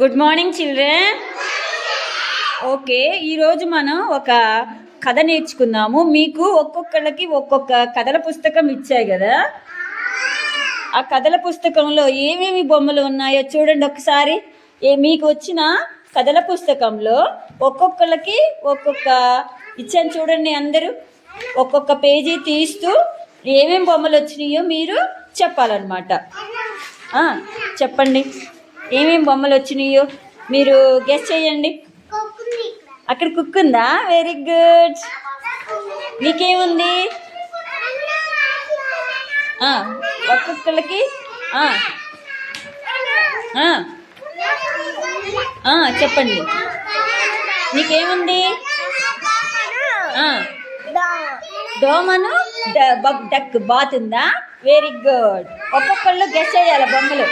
Good morning children. Okay, ఈరోజు మనం ఒక కథ నేర్చుకుందాము. మీకు ఒక్కొక్కళ్ళకి ఒక్కొక్క కథల పుస్తకం ఇచ్చాయి కదా. ఆ కథల పుస్తకంలో ఏమేమి బొమ్మలు ఉన్నాయో చూడండి ఒకసారి. మీకు వచ్చిన కథల పుస్తకంలో ఒక్కొక్కళ్ళకి ఒక్కొక్క ఇచ్చాను చూడండి. అందరూ ఒక్కొక్క పేజీ తీస్తూ ఏమేమి బొమ్మలు వచ్చినాయో మీరు చెప్పాలన్నమాట. చెప్పండి, ఏమేమి బొమ్మలు వచ్చినాయో మీరు గెస్ చేయండి. అక్కడ కుక్ ఉందా? Very good. నీకేముంది? ఒక్కొక్కరికి చెప్పండి, నీకేముంది? దోమను డక్ బాత్ ఉందా? Very good. ఒక్కొక్కళ్ళు గెస్ చేయాలి బొమ్మలు.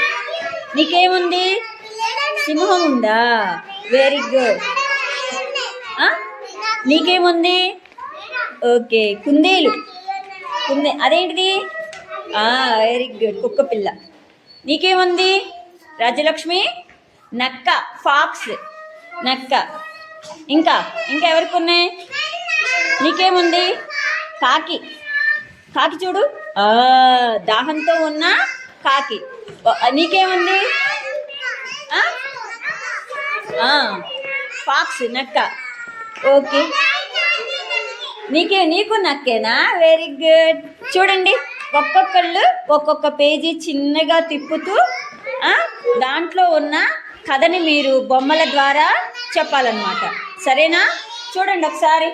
నీకేముంది? సింహం ఉందా? Very good. నీకేముంది? ఓకే, కుందేలు. అదేంటిది? వెరీ గుడ్, కుక్క పిల్ల. నీకేముంది? రాజలక్ష్మి, నక్క, ఫాక్స్, నక్క. ఇంకా ఎవరికి ఉన్నాయి? నీకేముంది? కాకి. కాకి చూడు, దాహంతో ఉన్న కాకి. నీకేముంది? ఫాక్స్, నక్క. ఓకే, నీకు నక్కేనా? Very good. చూడండి, ఒక్కొక్కళ్ళు ఒక్కొక్క పేజీ చిన్నగా తిప్పుతూ దాంట్లో ఉన్న కథని మీరు బొమ్మల ద్వారా చెప్పాలన్నమాట. సరేనా? చూడండి ఒకసారి.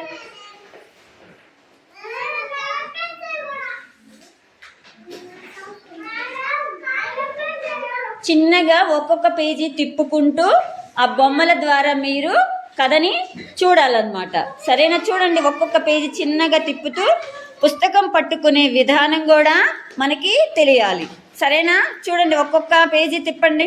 చిన్నగా ఒక్కొక్క పేజీ తిప్పుకుంటూ ఆ బొమ్మల ద్వారా మీరు కథని చూడాలన్నమాట. సరేనా? చూడండి, ఒక్కొక్క పేజీ చిన్నగా తిప్పుతూ పుస్తకం పట్టుకునే విధానం కూడా మనకి తెలియాలి. సరేనా? చూడండి, ఒక్కొక్క పేజీ తిప్పండి.